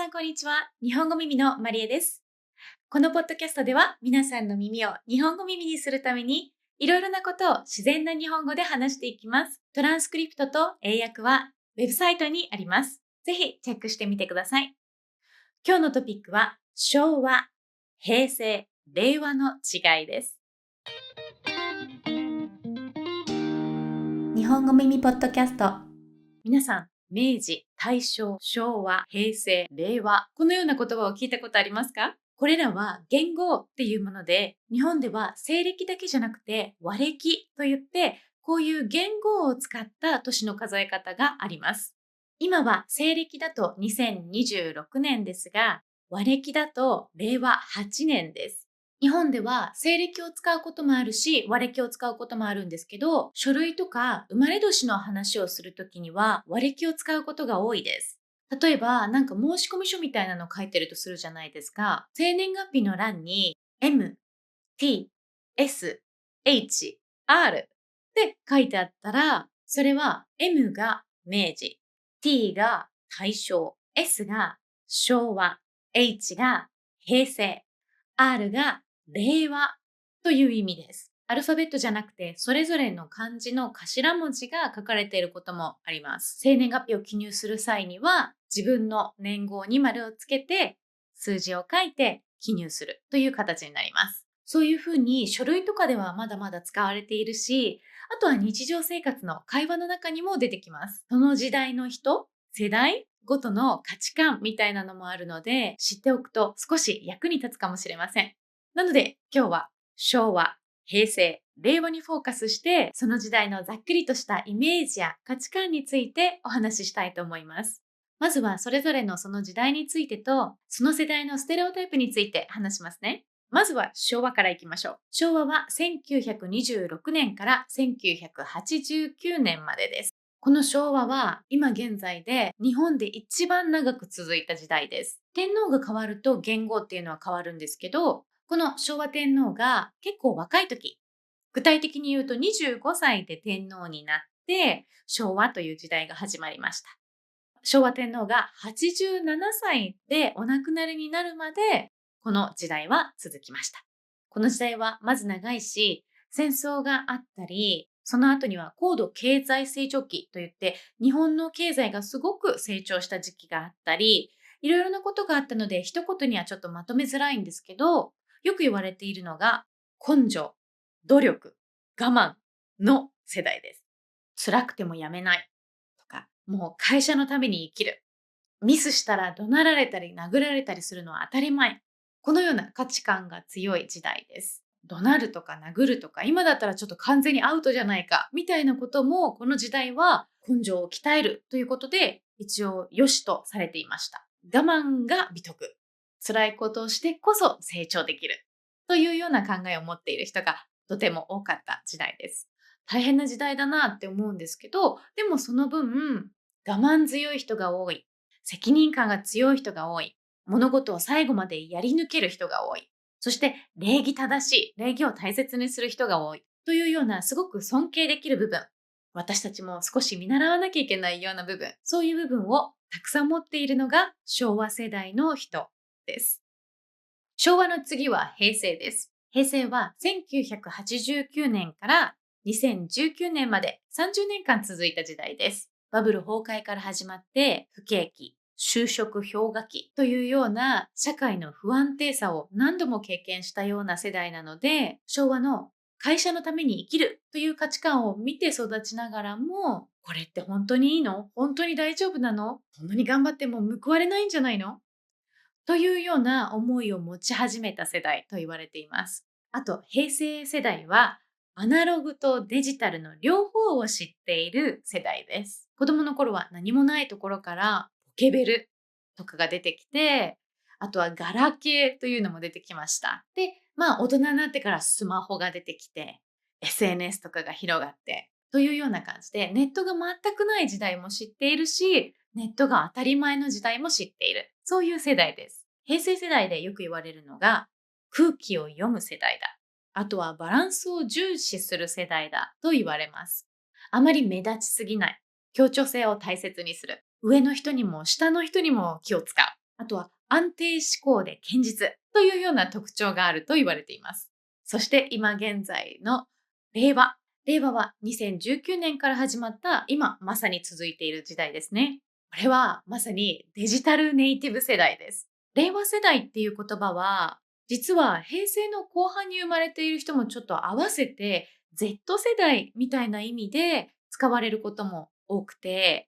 さんこんにちは。日本語耳のマリエです。このポッドキャストでは皆さんの耳を日本語耳にするためにいろいろなことを自然な日本語で話していきます。トランスクリプトと英訳はウェブサイトにあります。ぜひチェックしてみてください。今日のトピックは昭和、平成、令和の違いです。日本語耳ポッドキャスト。皆さん、明治、大正、昭和、平成、令和、このような言葉を聞いたことありますか？これらは元号っていうもので、日本では西暦だけじゃなくて和暦といって、こういう元号を使った年の数え方があります。今は西暦だと2026年ですが、和暦だと令和8年です。日本では西暦を使うこともあるし、和暦を使うこともあるんですけど、書類とか生まれ年の話をするときには和暦を使うことが多いです。例えば、なんか申込書みたいなの書いてるとするじゃないですか。生年月日の欄に M、T、S、H、R って書いてあったら、それは M が明治、T が大正、S が昭和、H が平成、R が令和という意味です。アルファベットじゃなくて、それぞれの漢字の頭文字が書かれていることもあります。生年月日を記入する際には、自分の年号に丸をつけて、数字を書いて記入するという形になります。そういうふうに書類とかではまだまだ使われているし、あとは日常生活の会話の中にも出てきます。その時代の人、世代ごとの価値観みたいなのもあるので、知っておくと少し役に立つかもしれません。なので今日は昭和、平成、令和にフォーカスして、その時代のざっくりとしたイメージや価値観についてお話ししたいと思います。まずはそれぞれのその時代についてと、その世代のステレオタイプについて話しますね。まずは昭和からいきましょう。昭和は1926年から1989年までです。この昭和は今現在で日本で一番長く続いた時代です。天皇が変わると元号っていうのは変わるんですけど、この昭和天皇が結構若い時、具体的に言うと25歳で天皇になって昭和という時代が始まりました。昭和天皇が87歳でお亡くなりになるまでこの時代は続きました。この時代はまず長いし、戦争があったり、その後には高度経済成長期といって日本の経済がすごく成長した時期があったり、いろいろなことがあったので一言にはちょっとまとめづらいんですけど、よく言われているのが根性、努力、我慢の世代です。辛くてもやめないとか、もう会社のために生きる。ミスしたら怒鳴られたり殴られたりするのは当たり前。このような価値観が強い時代です。怒鳴るとか殴るとか、今だったらちょっと完全にアウトじゃないか、みたいなことも、この時代は根性を鍛えるということで、一応良しとされていました。我慢が美徳。辛いことをしてこそ成長できる。というような考えを持っている人がとても多かった時代です。大変な時代だなって思うんですけど、でもその分、我慢強い人が多い。責任感が強い人が多い。物事を最後までやり抜ける人が多い。そして礼儀正しい、礼儀を大切にする人が多い。というようなすごく尊敬できる部分。私たちも少し見習わなきゃいけないような部分。そういう部分をたくさん持っているのが昭和世代の人です。昭和の次は平成です。平成は1989年から2019年まで30年間続いた時代です。バブル崩壊から始まって不景気、就職氷河期というような社会の不安定さを何度も経験したような世代なので、昭和の会社のために生きるという価値観を見て育ちながらも、これって本当にいいの？本当に大丈夫なの？こんなに頑張っても報われないんじゃないの？というような思いを持ち始めた世代と言われています。あと、平成世代はアナログとデジタルの両方を知っている世代です。子供の頃は何もないところからポケベルとかが出てきて、あとはガラケーというのも出てきました。で、大人になってからスマホが出てきて、SNS とかが広がって、というような感じで、ネットが全くない時代も知っているし、ネットが当たり前の時代も知っている。そういう世代です。平成世代でよく言われるのが、空気を読む世代だ。あとはバランスを重視する世代だと言われます。あまり目立ちすぎない。協調性を大切にする。上の人にも下の人にも気を使う。あとは安定志向で堅実というような特徴があると言われています。そして今現在の令和。令和は2019年から始まった今まさに続いている時代ですね。これはまさにデジタルネイティブ世代です。令和世代っていう言葉は実は平成の後半に生まれている人もちょっと合わせて Z 世代みたいな意味で使われることも多くて、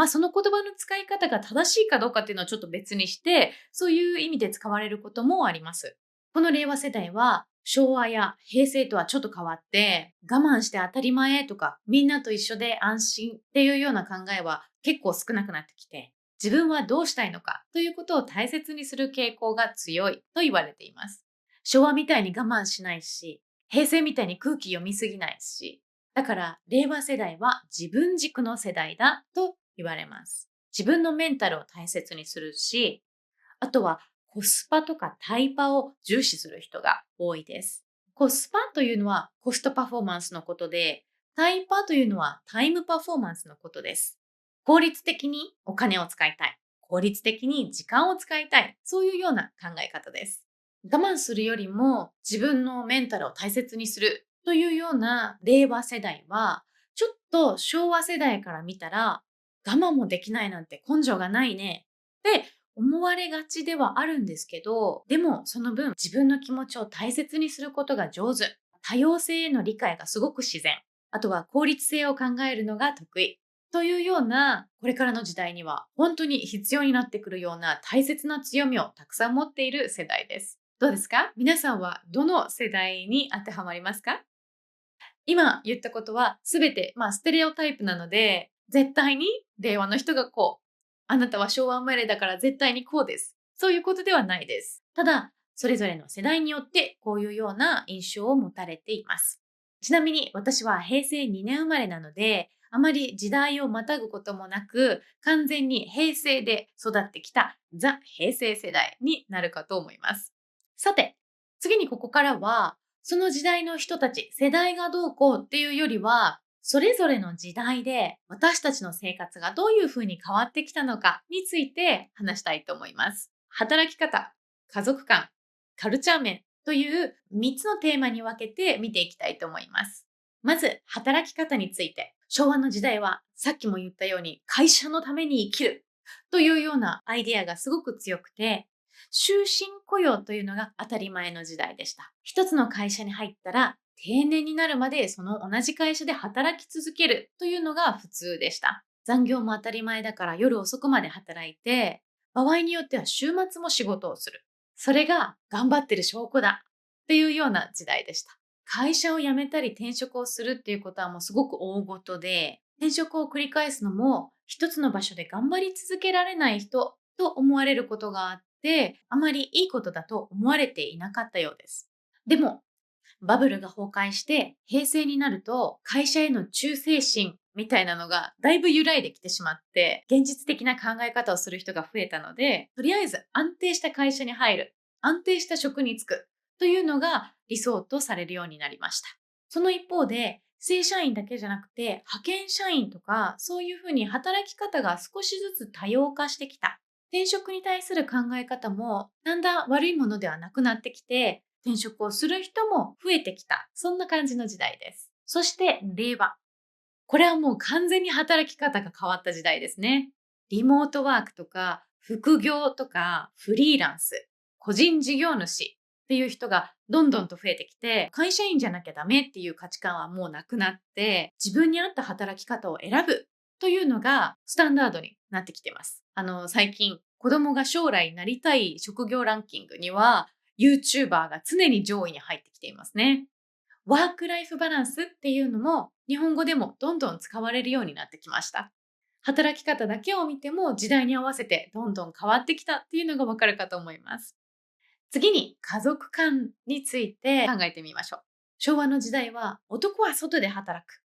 その言葉の使い方が正しいかどうかっていうのはちょっと別にして、そういう意味で使われることもあります。この令和世代は昭和や平成とはちょっと変わって、我慢して当たり前とか、みんなと一緒で安心っていうような考えは結構少なくなってきて、自分はどうしたいのかということを大切にする傾向が強いと言われています。昭和みたいに我慢しないし、平成みたいに空気読みすぎないし、だから令和世代は自分軸の世代だと言われます。自分のメンタルを大切にするし、あとはコスパとかタイパを重視する人が多いです。コスパというのはコストパフォーマンスのことで、タイパというのはタイムパフォーマンスのことです。効率的にお金を使いたい。効率的に時間を使いたい。そういうような考え方です。我慢するよりも自分のメンタルを大切にするというような令和世代は、ちょっと昭和世代から見たら、我慢もできないなんて根性がないねって思われがちではあるんですけど、でもその分自分の気持ちを大切にすることが上手。多様性への理解がすごく自然。あとは効率性を考えるのが得意。というような、これからの時代には本当に必要になってくるような大切な強みをたくさん持っている世代です。どうですか？皆さんはどの世代に当てはまりますか？今言ったことはすべて、ステレオタイプなので、絶対に令和の人がこう、あなたは昭和生まれだから絶対にこうです。そういうことではないです。ただ、それぞれの世代によってこういうような印象を持たれています。ちなみに私は平成2年生まれなので、あまり時代をまたぐこともなく、完全に平成で育ってきたザ・平成世代になるかと思います。さて、次にここからは、その時代の人たち、世代がどうこうっていうよりは、それぞれの時代で私たちの生活がどういうふうに変わってきたのかについて話したいと思います。働き方、家族観、カルチャー面という3つのテーマに分けて見ていきたいと思います。まず、働き方について。昭和の時代はさっきも言ったように会社のために生きるというようなアイデアがすごく強くて、終身雇用というのが当たり前の時代でした。一つの会社に入ったら定年になるまでその同じ会社で働き続けるというのが普通でした。残業も当たり前だから夜遅くまで働いて、場合によっては週末も仕事をする。それが頑張ってる証拠だっていうような時代でした。会社を辞めたり転職をするっていうことはもうすごく大事で、転職を繰り返すのも一つの場所で頑張り続けられない人と思われることがあって、あまりいいことだと思われていなかったようです。でも、バブルが崩壊して平成になると会社への忠誠心みたいなのがだいぶ揺らいできてしまって、現実的な考え方をする人が増えたので、とりあえず安定した会社に入る、安定した職に就くというのが理想とされるようになりました。その一方で、正社員だけじゃなくて派遣社員とかそういうふうに働き方が少しずつ多様化してきた。転職に対する考え方もだんだん悪いものではなくなってきて、転職をする人も増えてきた。そんな感じの時代です。そして令和。これはもう完全に働き方が変わった時代ですね。リモートワークとか副業とかフリーランス、個人事業主っていう人がどんどんと増えてきて、会社員じゃなきゃダメっていう価値観はもうなくなって、自分に合った働き方を選ぶというのがスタンダードになってきてます。最近子供が将来なりたい職業ランキングには YouTuber が常に上位に入ってきていますね。ワークライフバランスっていうのも日本語でもどんどん使われるようになってきました。働き方だけを見ても時代に合わせてどんどん変わってきたっていうのがわかるかと思います。次に家族観について考えてみましょう。昭和の時代は男は外で働く、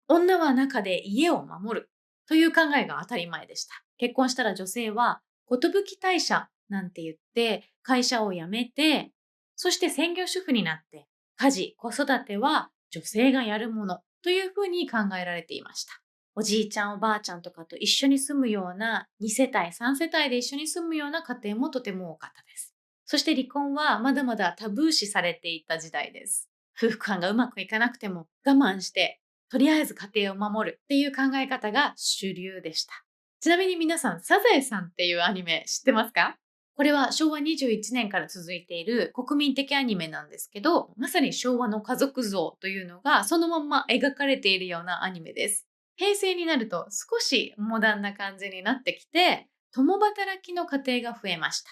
女は中で家を守るという考えが当たり前でした。結婚したら女性は寿退社なんて言って会社を辞めて、そして専業主婦になって家事、子育ては女性がやるものというふうに考えられていました。おじいちゃんおばあちゃんとかと一緒に住むような2世帯3世帯で一緒に住むような家庭もとても多かったです。そして離婚はまだまだタブー視されていた時代です。夫婦間がうまくいかなくても我慢してとりあえず家庭を守るっていう考え方が主流でした。ちなみに皆さん、サザエさんっていうアニメ知ってますか？これは昭和21年から続いている国民的アニメなんですけど、まさに昭和の家族像というのがそのまんま描かれているようなアニメです。平成になると少しモダンな感じになってきて、共働きの家庭が増えました。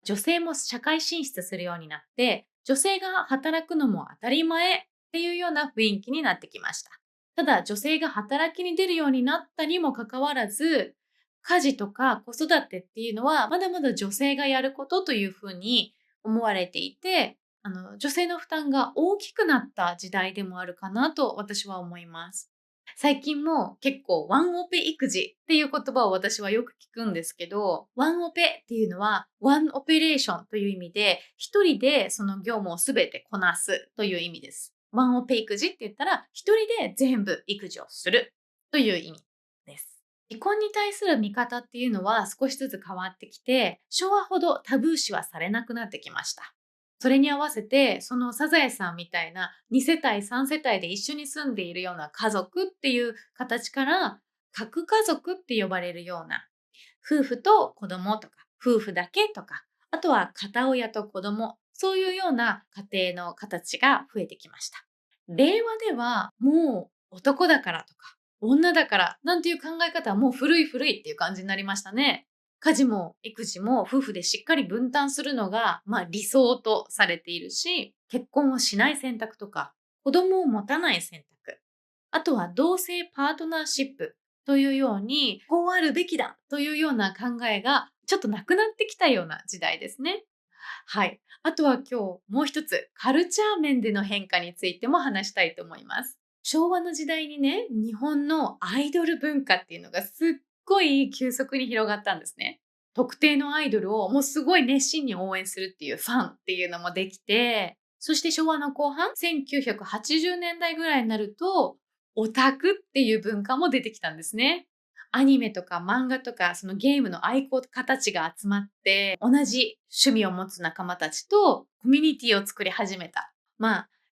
女性も社会進出するようになって、女性が働くのも当たり前っていうような雰囲気になってきました。ただ、女性が働きに出るようになったにもかかわらず、家事とか子育てっていうのはまだまだ女性がやることというふうに思われていて、女性の負担が大きくなった時代でもあるかなと私は思います。最近も結構ワンオペ育児っていう言葉を私はよく聞くんですけど、ワンオペっていうのはワンオペレーションという意味で、一人でその業務をすべてこなすという意味です。ワンオペ育児って言ったら、一人で全部育児をするという意味です。離婚に対する見方っていうのは少しずつ変わってきて、昭和ほどタブー視はされなくなってきました。それに合わせて、そのサザエさんみたいな2世帯3世帯で一緒に住んでいるような家族っていう形から、核家族って呼ばれるような、夫婦と子供とか、夫婦だけとか、あとは片親と子供、そういうような家庭の形が増えてきました。令和ではもう男だからとか、女だからなんていう考え方はもう古い古いっていう感じになりましたね。家事も育児も夫婦でしっかり分担するのが、理想とされているし、結婚をしない選択とか、子供を持たない選択、あとは同性パートナーシップというように、こうあるべきだというような考えがちょっとなくなってきたような時代ですね。はい。あとは今日もう一つ、カルチャー面での変化についても話したいと思います。昭和の時代にね、日本のアイドル文化っていうのがすっごい急速に広がったんですね。特定のアイドルをもうすごい熱心に応援するっていうファンっていうのもできて、そして昭和の後半、1980年代ぐらいになると、オタクっていう文化も出てきたんですね。アニメとか漫画とか、そのゲームの愛好家たちが集まって、同じ趣味を持つ仲間たちとコミュニティを作り始めた。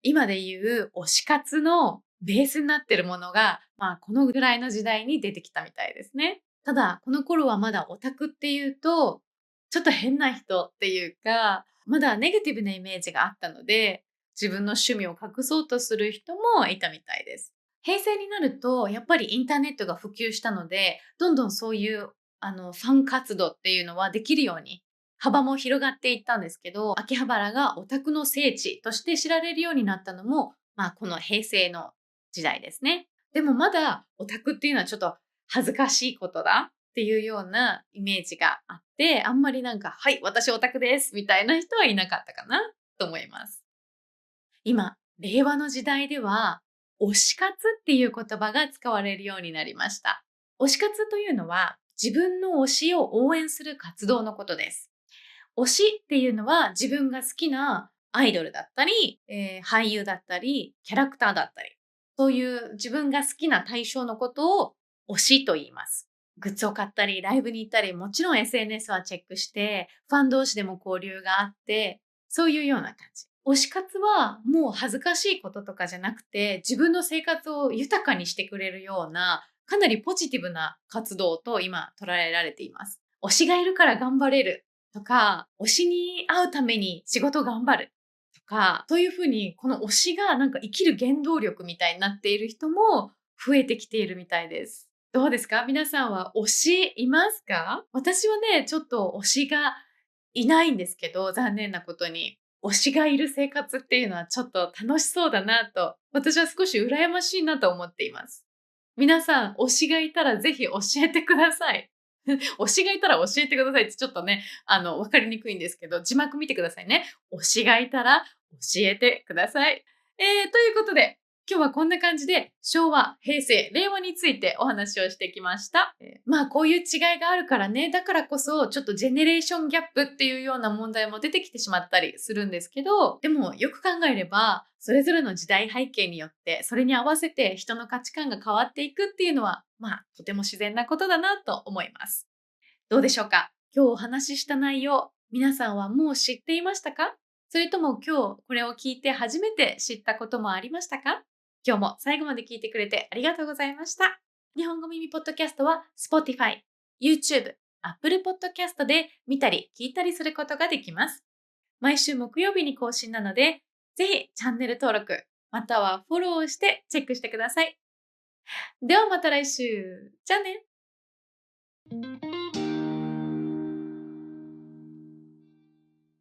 今で言う推し活のベースになってるものが、このぐらいの時代に出てきたみたいですね。ただ、この頃はまだオタクっていうと、ちょっと変な人っていうか、まだネガティブなイメージがあったので、自分の趣味を隠そうとする人もいたみたいです。平成になると、やっぱりインターネットが普及したので、どんどんそういうファン活動っていうのはできるように、幅も広がっていったんですけど、秋葉原がオタクの聖地として知られるようになったのも、この平成の時代ですね。でもまだオタクっていうのはちょっと恥ずかしいことだっていうようなイメージがあって、あんまりなんか、はい、私オタクですみたいな人はいなかったかなと思います。今、令和の時代では、推し活っていう言葉が使われるようになりました。推し活というのは、自分の推しを応援する活動のことです。推しっていうのは自分が好きなアイドルだったり、俳優だったり、キャラクターだったり、そういう自分が好きな対象のことを推しと言います。グッズを買ったり、ライブに行ったり、もちろん SNS はチェックして、ファン同士でも交流があって、そういうような感じ。推し活はもう恥ずかしいこととかじゃなくて、自分の生活を豊かにしてくれるような、かなりポジティブな活動と今捉えられています。推しがいるから頑張れるとか、推しに会うために仕事頑張るとか、そういうふうにこの推しがなんか生きる原動力みたいになっている人も増えてきているみたいです。どうですか？皆さんは推しいますか？私はね、ちょっと推しがいないんですけど、残念なことに。推しがいる生活っていうのはちょっと楽しそうだなと、私は少し羨ましいなと思っています。皆さん、推しがいたらぜひ教えてください。推しがいたら教えてくださいってちょっとね、わかりにくいんですけど、字幕見てくださいね。推しがいたら教えてください。ということで、今日はこんな感じで昭和、平成、令和についてお話をしてきました。まあこういう違いがあるからね、だからこそちょっとジェネレーションギャップっていうような問題も出てきてしまったりするんですけど、でもよく考えれば、それぞれの時代背景によってそれに合わせて人の価値観が変わっていくっていうのは、まあとても自然なことだなと思います。どうでしょうか？今日お話しした内容、皆さんはもう知っていましたか？それとも今日これを聞いて初めて知ったこともありましたか？今日も最後まで聞いてくれてありがとうございました。日本語耳ポッドキャストは Spotify、YouTube、Apple Podcast で見たり聞いたりすることができます。毎週木曜日に更新なので、ぜひチャンネル登録、またはフォローをしてチェックしてください。ではまた来週。じゃあね。